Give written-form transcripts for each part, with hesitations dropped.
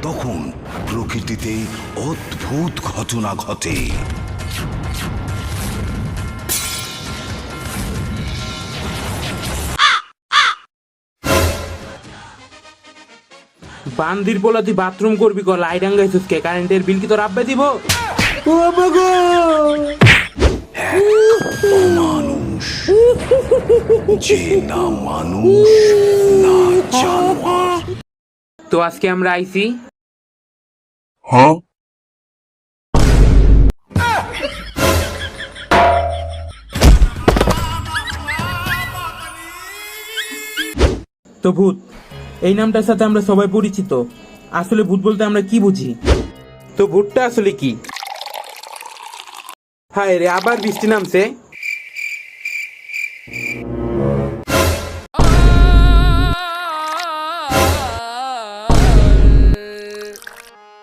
তখন প্রকৃতিতে অদ্ভুত ঘটনা ঘটে। বান্দির পোলা তুই বাথরুম করবি ক লাইট আঙ্গাইছিস কে? কারেন্টের বিল কি তোর আব্বা দিব? অমানুষ, যে না মানুষ না জানোয়ার। তো আজকে আমরা আইছি তো ভূত, এই নামটার সাথে আমরা সবাই পরিচিত। আসলে ভূত বলতে আমরা কি বুঝি? তো ভূতটা আসলে কি? হায় রে, আবার বৃষ্টি নামছে।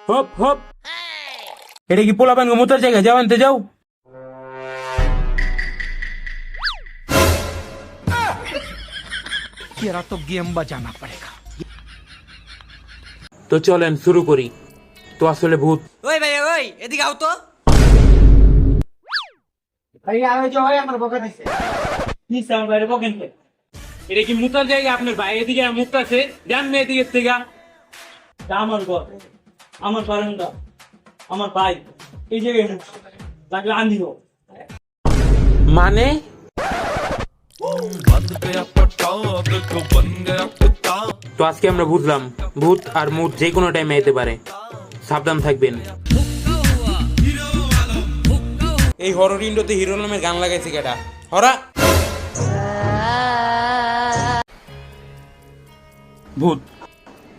হপ হপ, এটা কি পোলাপান মোতার জায়গা? যাও আনতে যাও। तो गेम बजाना पड़ेगा। তো চলেন শুরু করি। তো আসলে ভূত ওই ভাই ওই এদিকে আও তো। এটা কি মুতার জায়গা? আপনার ভাই এদিকে মুক্ত আছে, যান না এদিকে থেকে। আমার ঘর, আমার বারান্দা, আমার ভাই এই জায়গায় লাগলে আনি হোক। মানে তো আজকে আমরা বুঝলাম ভূত আর মুত যে কোনো টাইমে যেতে পারে, সাবধান থাকবেন। এই হরর ইন্ডোতে হিরো নামের গান লাগাইছে কেটা? হরা ভূত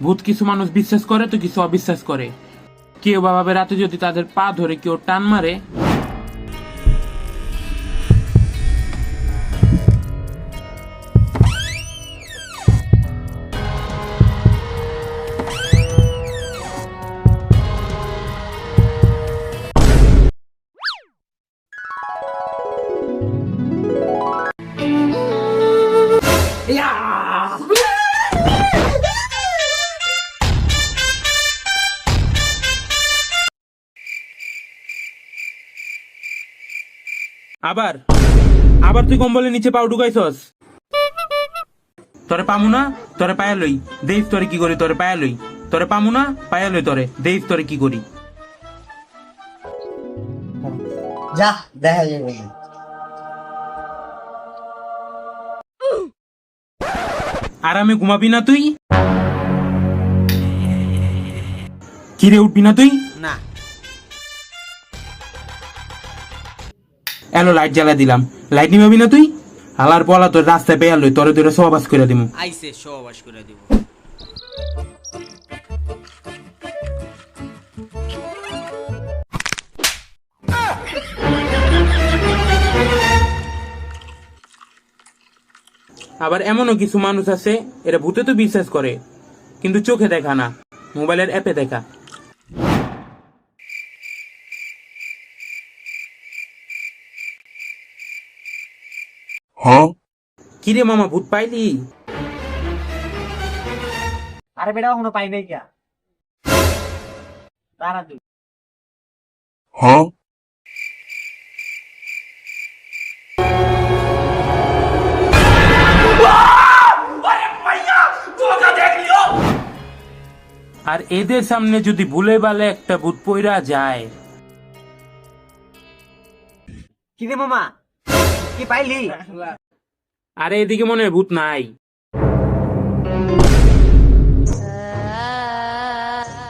ভূত কিছু মানুষ বিশ্বাস করে তো কিছু অবিশ্বাস করে। কেউ বা ভাবে রাতে যদি তাদের পা ধরে কেউ টান মারে, আবার আবার তুই কম্বলের নিচে পাও ঢুকাইছস। তোরে পামু না, তোরে পায়া লই দেখ তোরে কি করি। তোরে পায়া লই, তোরে পামু না, পায়া লই তোরে দেখ তোরে কি করি। যা দেখা যাবে। আরামে ঘুমাবি না তুই? কিরে উঠবি না তুই? না এলো লাইট জ্বালা দিলাম, লাইট নিবাবি না তুই? হালার পলা তোর রাস্তায় পেয়ে লই, তোরে তোরে সবাস করে দিমু। আইসে সহবাস করে দিব। আবার এমনও কিছু মানুষ আছে এরা ভূতে তো বিশ্বাস করে কিন্তু চোখে দেখা না, মোবাইলের অ্যাপে দেখা। কিরে মামা, ভূত পাইলি? আরে বেটা এখনো পাই নাই কিয়া? তারা তুই আর এদের সামনে যদি ভুলে বালে একটা ভূত পইরা যায়। কি রে মামা, কি পাইলি? আরে এদিকে মনে হয় ভূত নাই।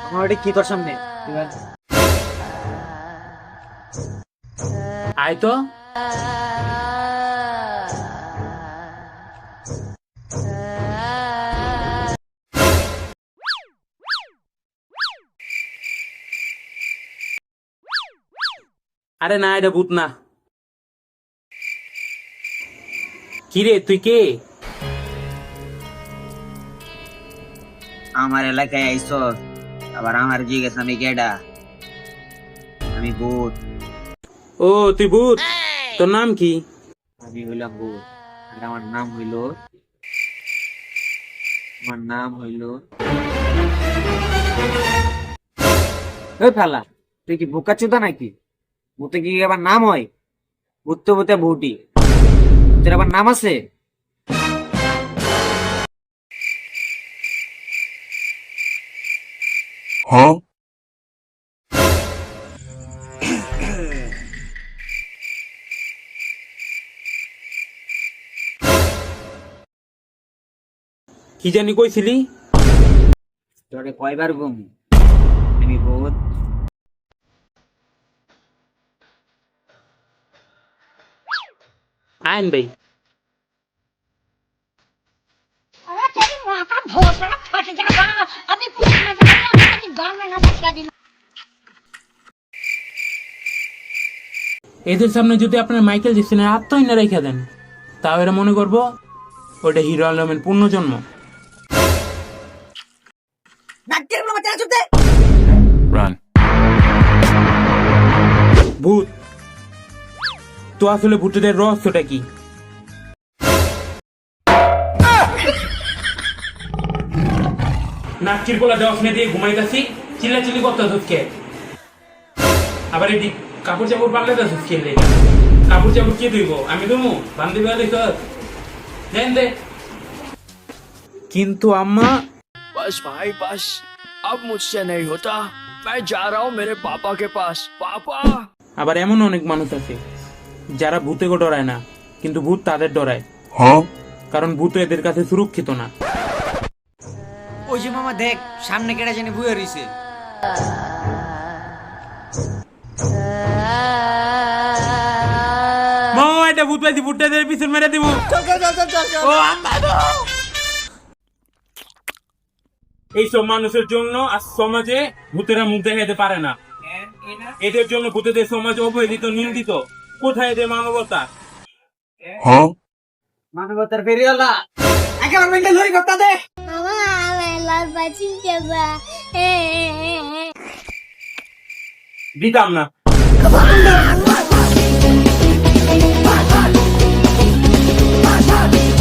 আমার কি তোর সামনে? আয় তো। আরে না, এটা ভূত না। কিরে তুই কে? আমার এলাকায় আইস, আবার আমার জিজ্ঞেস আমি কেডা? আমি ভূত। ও তুই ভূত? তোর নাম কি? আমি হইলাম ভূত। আর আমার নাম হইল ওই ফেলা, তুই কি বোকা চোদা নাকি? ভূতে কি আবার নাম হয়? ভূত তো ভূতে ভূটি, তোর আবার নাম আছে? কি জানি কইছিলি? তোরে কয়বার ঘুম আমি ভূত? আইন ভাই। अरे तेरी माँ का भोसड़ा फट जाएगा। अभी पूछना चाहिए तेरी गाँव में ना बचा दी। এদের সামনে যদি আপনার মাইকেল জ্যাকসনের আত্মহীনা রেখে দেন, তাও এরা মনে করবো ওটা হিরো আলমের পূর্ণজন্ম। ভূত তো আসলে ভূতেদের রহস্যটা কি? নাকির গোলা দেওয়া শুনে দিয়ে ঘুমাইতেছি, চিল্লাচিল্লি করতেছিস কে? আবার এটি কাপড় চাপড় পাল্লে যাচ্ছিস কে? কাপড় চাপড় কে ধুইব? আমি ধুমু? বান্ধবী দেখ দেন দে। কিন্তু আম্মা, बस भाई बस, अब मुझसे नहीं होता। मैं जा रहा हूँ मेरे पापा के पास। पापा। আবার এমন অনেক মানুষ আছে যারা ভূতেকে ডরায় না, কিন্তু ভূত তাদের ডরায়। কারণ ভূত এদের কাছে সুরক্ষিত না। ওই যে মামা দেখ, সামনে কেটে জানি বুয়ে রইছে। মামা এটা ভূত পাইছি, ভূতটাদের পিছন মেরে দিব। ও আম্মা গো! এইসব মানুষের জন্য আজ সমাজে ভূতেরা মুখ দেখাতে পারে না। এদের জন্য ভূতেদের সমাজ অবহেলিত, নিন্দিত। কোথায় এদের মানবতা? মানবতার ফেরিওয়ালা একেবারে মেন্টাল হয়ে কথা দে। Mama, I love watching Jabba. দিতাম না। Hey.